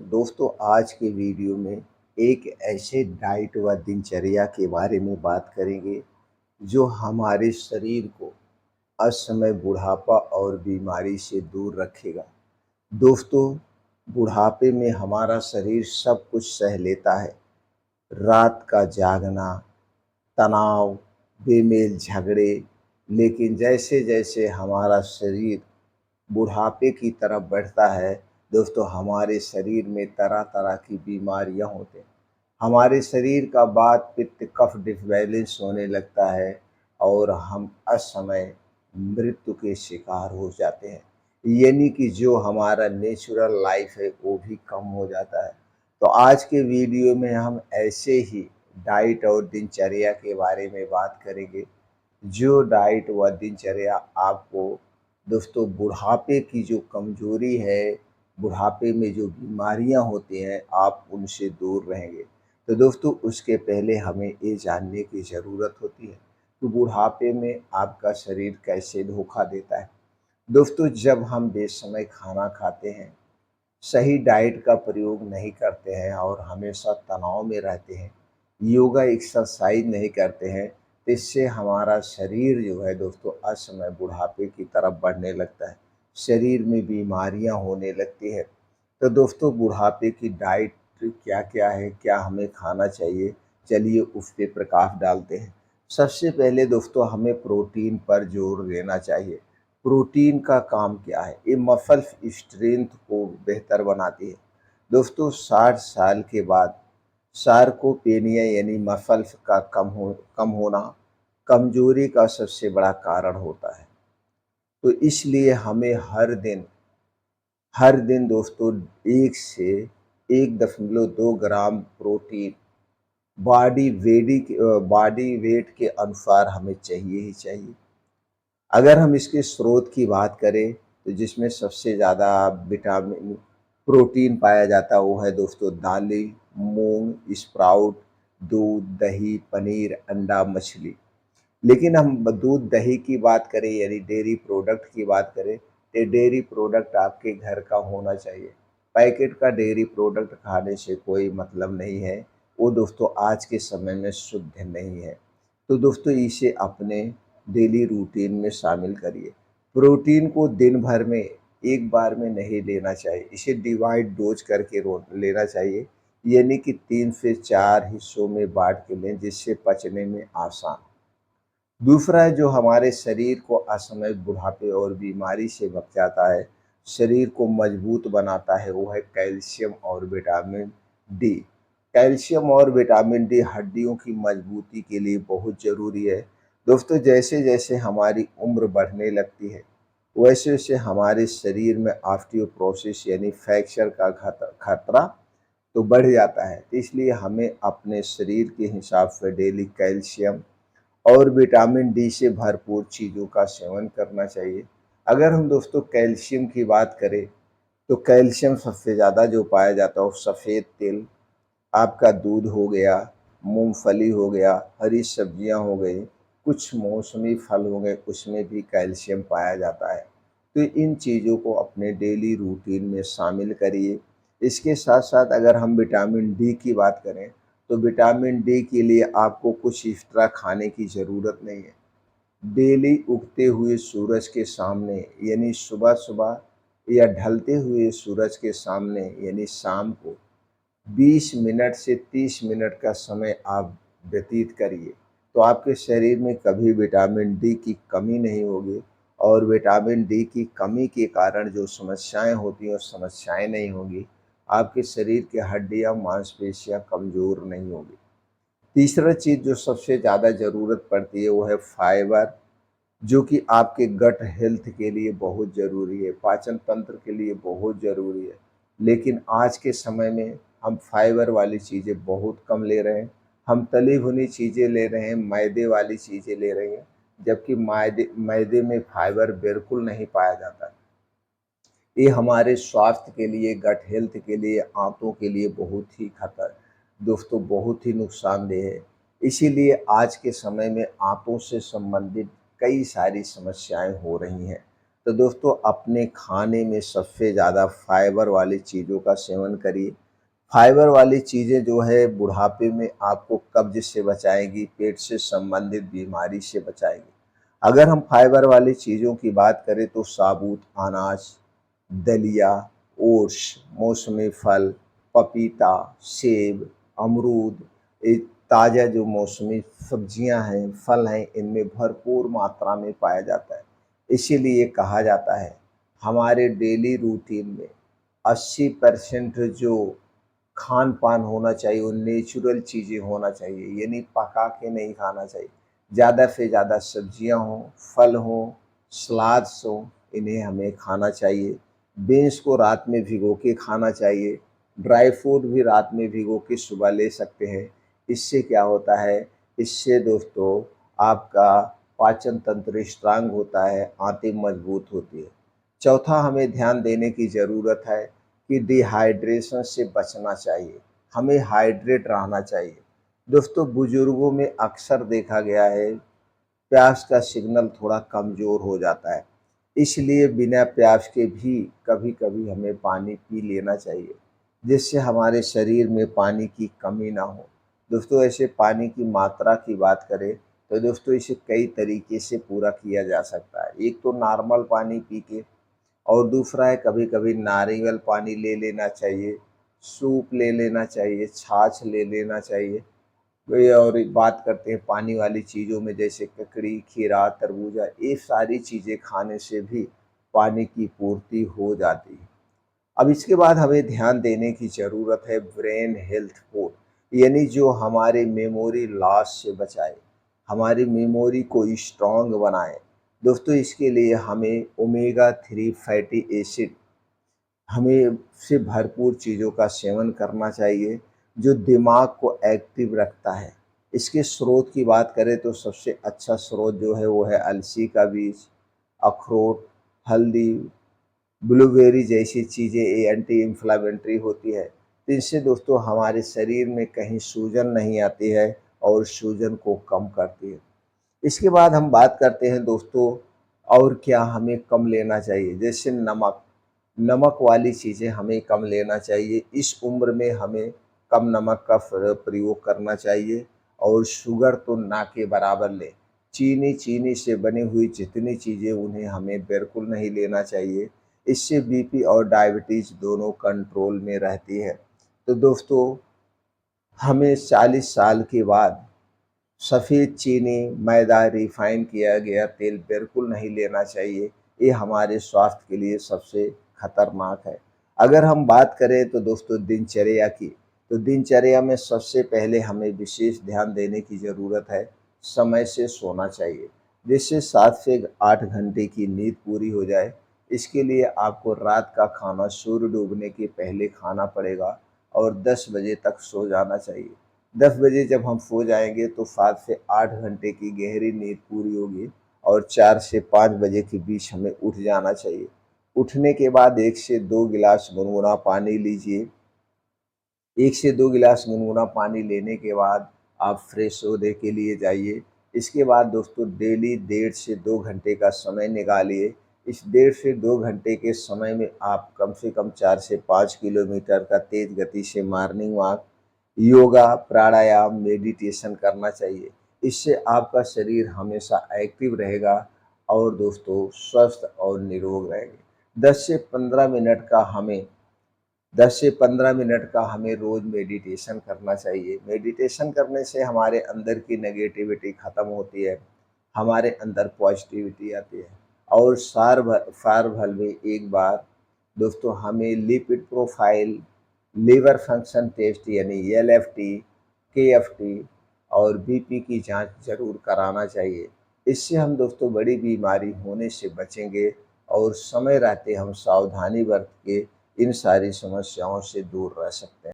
दोस्तों आज के वीडियो में एक ऐसे डाइट व दिनचर्या के बारे में बात करेंगे जो हमारे शरीर को असमय बुढ़ापा और बीमारी से दूर रखेगा। दोस्तों, बुढ़ापे में हमारा शरीर सब कुछ सह लेता है। रात का जागना, तनाव, बेमेल झगड़े, लेकिन जैसे-जैसे हमारा शरीर बुढ़ापे की तरफ बढ़ता है, दोस्तों हमारे शरीर में तरह-तरह की बीमारियां होते हैं। हमारे शरीर का वात, पित्त, कफ डिसबैलेंस होने लगता है और हम असमय मृत्यु के शिकार हो जाते हैं। यानी कि जो हमारा नेचुरल लाइफ है वो भी कम हो जाता है। तो आज के वीडियो में हम ऐसे ही डाइट और दिनचर्या के बारे में बात करेंगे, जो डाइट व दिनचर्या आपको दोस्तों बुढ़ापे की जो कमज़ोरी है, बुढ़ापे में जो बीमारियां होती हैं, आप उनसे दूर रहेंगे। तो दोस्तों उसके पहले हमें ये जानने की ज़रूरत होती है कि बुढ़ापे में आपका शरीर कैसे धोखा देता है। दोस्तों, जब हम बेसमय खाना खाते हैं, सही डाइट का प्रयोग नहीं करते हैं और हमेशा तनाव में रहते हैं, योगा एक्सरसाइज नहीं करते हैं, तो इससे हमारा शरीर जो है दोस्तों असमय बुढ़ापे की तरफ बढ़ने लगता है। शरीर में बीमारियां होने लगती है। तो दोस्तों बुढ़ापे की डाइट क्या क्या है, क्या हमें खाना चाहिए, चलिए उस पे प्रकाश डालते हैं। सबसे पहले दोस्तों हमें प्रोटीन पर जोर देना चाहिए। प्रोटीन का काम क्या है? ये मसल स्ट्रेंथ को बेहतर बनाती है। दोस्तों 60 साल के बाद सार्कोपेनिया यानी मसल्स का कम होना कमजोरी का सबसे बड़ा कारण होता है। तो इसलिए हमें हर दिन दोस्तों 1 से 1.2 ग्राम प्रोटीन बॉडी वेट के अनुसार हमें चाहिए ही चाहिए। अगर हम इसके स्रोत की बात करें तो जिसमें सबसे ज़्यादा विटामिन प्रोटीन पाया जाता है वो है दोस्तों दालें, मूंग, स्प्राउट, दूध, दही, पनीर, अंडा, मछली। लेकिन हम दूध दही की बात करें यानी डेयरी प्रोडक्ट की बात करें, तो डेयरी प्रोडक्ट आपके घर का होना चाहिए। पैकेट का डेयरी प्रोडक्ट खाने से कोई मतलब नहीं है, वो दोस्तों आज के समय में शुद्ध नहीं है। तो दोस्तों इसे अपने डेली रूटीन में शामिल करिए। प्रोटीन को दिन भर में एक बार में नहीं लेना चाहिए, इसे डिवाइड डोज करके लेना चाहिए। यानी कि 3 से 4 हिस्सों में बांट के लें जिससे पचने में आसान। दूसरा है जो हमारे शरीर को असमय बुढ़ापे और बीमारी से बचाता है, शरीर को मजबूत बनाता है, वो है कैल्शियम और विटामिन डी। कैल्शियम और विटामिन डी हड्डियों की मजबूती के लिए बहुत ज़रूरी है। दोस्तों जैसे जैसे हमारी उम्र बढ़ने लगती है, वैसे वैसे हमारे शरीर में ऑस्टियोपोरोसिस यानी फ्रैक्चर का खतरा तो बढ़ जाता है। तो इसलिए हमें अपने शरीर के हिसाब से डेली कैल्शियम और विटामिन डी से भरपूर चीज़ों का सेवन करना चाहिए। अगर हम दोस्तों कैल्शियम की बात करें, तो कैल्शियम सबसे ज़्यादा जो पाया जाता है वो सफ़ेद तिल, आपका दूध हो गया, मूँगफली हो गया, हरी सब्जियाँ हो गई, कुछ मौसमी फल हो गए, उसमें भी कैल्शियम पाया जाता है। तो इन चीज़ों को अपने डेली रूटीन में शामिल करिए। इसके साथ-साथ अगर हम विटामिन डी की बात करें, तो विटामिन डी के लिए आपको कुछ एक्स्ट्रा खाने की ज़रूरत नहीं है। डेली उगते हुए सूरज के सामने यानी सुबह-सुबह या ढलते हुए सूरज के सामने यानी शाम को 20 मिनट से 30 मिनट का समय आप व्यतीत करिए, तो आपके शरीर में कभी विटामिन डी की कमी नहीं होगी और विटामिन डी की कमी के कारण जो समस्याएँ होती हैं, वो समस्याएँ नहीं होंगी। आपके शरीर की हड्डियाँ, मांसपेशियाँ कमज़ोर नहीं होंगी। तीसरा चीज़ जो सबसे ज़्यादा ज़रूरत पड़ती है वो है फाइबर, जो कि आपके गट हेल्थ के लिए बहुत ज़रूरी है, पाचन तंत्र के लिए बहुत ज़रूरी है। लेकिन आज के समय में हम फाइबर वाली चीज़ें बहुत कम ले रहे हैं। हम तली भुनी चीज़ें ले रहे हैं, मैदे वाली चीज़ें ले रहे हैं, जबकि मैदे मैदे में फाइबर बिल्कुल नहीं पाया जाता। ये हमारे स्वास्थ्य के लिए, गट हेल्थ के लिए, आंतों के लिए बहुत ही दोस्तों बहुत ही नुकसानदेह है। इसीलिए आज के समय में आंतों से संबंधित कई सारी समस्याएं हो रही हैं। तो दोस्तों अपने खाने में सबसे ज़्यादा फाइबर वाली चीज़ों का सेवन करिए। फाइबर वाली चीज़ें जो है बुढ़ापे में आपको कब्ज़ से बचाएँगी, पेट से संबंधित बीमारी से बचाएँगी। अगर हम फाइबर वाली चीज़ों की बात करें तो साबूत अनाज, दलिया, ओट्स, मौसमी फल, पपीता, सेब, अमरूद, ये ताज़ा जो मौसमी सब्जियां हैं, फल हैं, इनमें भरपूर मात्रा में पाया जाता है। इसीलिए कहा जाता है हमारे डेली रूटीन में 80% जो खान पान होना चाहिए वो नेचुरल चीज़ें होना चाहिए, यानी पका के नहीं खाना चाहिए। ज़्यादा से ज़्यादा सब्जियां हों, फल हों, सलाद्स हों, इन्हें हमें खाना चाहिए। बीन्स को रात में भिगो के खाना चाहिए। ड्राई फ्रूट भी रात में भिगो के सुबह ले सकते हैं। इससे क्या होता है, इससे दोस्तों आपका पाचन तंत्र स्ट्रांग होता है, आंतें मजबूत होती है। चौथा हमें ध्यान देने की ज़रूरत है कि डिहाइड्रेशन से बचना चाहिए, हमें हाइड्रेट रहना चाहिए। दोस्तों बुजुर्गों में अक्सर देखा गया है प्यास का सिग्नल थोड़ा कमज़ोर हो जाता है, इसलिए बिना प्यास के भी कभी-कभी हमें पानी पी लेना चाहिए, जिससे हमारे शरीर में पानी की कमी ना हो। दोस्तों ऐसे पानी की मात्रा की बात करें तो दोस्तों इसे कई तरीके से पूरा किया जा सकता है। एक तो नॉर्मल पानी पी के, और दूसरा है कभी-कभी नारियल पानी ले लेना चाहिए, सूप ले लेना चाहिए, छाछ ले लेना चाहिए। वही और एक बात करते हैं पानी वाली चीज़ों में जैसे ककड़ी, खीरा, तरबूजा, ये सारी चीज़ें खाने से भी पानी की पूर्ति हो जाती है। अब इसके बाद हमें ध्यान देने की ज़रूरत है ब्रेन हेल्थ फूड, यानी जो हमारे मेमोरी लॉस से बचाए, हमारी मेमोरी को स्ट्रॉन्ग बनाए। दोस्तों इसके लिए हमें ओमेगा 3 फैटी एसिड हमें से भरपूर चीज़ों का सेवन करना चाहिए, जो दिमाग को एक्टिव रखता है। इसके स्रोत की बात करें तो सबसे अच्छा स्रोत जो है वो है अलसी का बीज, अखरोट, हल्दी, ब्लूबेरी जैसी चीज़ें ये एंटी इन्फ्लेमेटरी होती है। तो इससे दोस्तों हमारे शरीर में कहीं सूजन नहीं आती है और सूजन को कम करती है। इसके बाद हम बात करते हैं दोस्तों और क्या हमें कम लेना चाहिए, जैसे नमक। नमक वाली चीज़ें हमें कम लेना चाहिए। इस उम्र में हमें कम नमक का प्रयोग करना चाहिए और शुगर तो ना के बराबर लें। चीनी से बनी हुई जितनी चीज़ें उन्हें हमें बिल्कुल नहीं लेना चाहिए। इससे बीपी और डायबिटीज़ दोनों कंट्रोल में रहती है। तो दोस्तों हमें 40 साल के बाद सफ़ेद चीनी, मैदा, रिफ़ाइन किया गया तेल बिल्कुल नहीं लेना चाहिए। ये हमारे स्वास्थ्य के लिए सबसे खतरनाक है। अगर हम बात करें तो दोस्तों दिनचर्या की, तो दिनचर्या में सबसे पहले हमें विशेष ध्यान देने की ज़रूरत है, समय से सोना चाहिए, जिससे 7 से 8 घंटे की नींद पूरी हो जाए। इसके लिए आपको रात का खाना सूर्य डूबने के पहले खाना पड़ेगा और 10 बजे तक सो जाना चाहिए। 10 बजे जब हम सो जाएँगे तो 7 से 8 घंटे की गहरी नींद पूरी होगी और 4 से 5 बजे के बीच हमें उठ जाना चाहिए। उठने के बाद 1 से 2 गिलास गुनगुना पानी लीजिए। 1 से 2 गिलास गुनगुना पानी लेने के बाद आप फ्रेश होने के लिए जाइए। इसके बाद दोस्तों डेली 1.5 से 2 घंटे का समय निकालिए। इस 1.5 से 2 घंटे के समय में आप कम से कम 4 से 5 किलोमीटर का तेज़ गति से मॉर्निंग वॉक, योगा, प्राणायाम, मेडिटेशन करना चाहिए। इससे आपका शरीर हमेशा एक्टिव रहेगा और दोस्तों स्वस्थ और निरोग रहेंगे। 10 से 15 मिनट का हमें 10 से 15 मिनट का हमें रोज़ मेडिटेशन करना चाहिए। मेडिटेशन करने से हमारे अंदर की नेगेटिविटी ख़त्म होती है, हमारे अंदर पॉजिटिविटी आती है और साल में एक बार दोस्तों हमें lipid profile, liver function test यानी एलएफटी, केएफटी और बीपी की जांच ज़रूर कराना चाहिए। इससे हम दोस्तों बड़ी बीमारी होने से बचेंगे और समय रहते हम सावधानी बरत के इन सारी समस्याओं से दूर रह सकते हैं।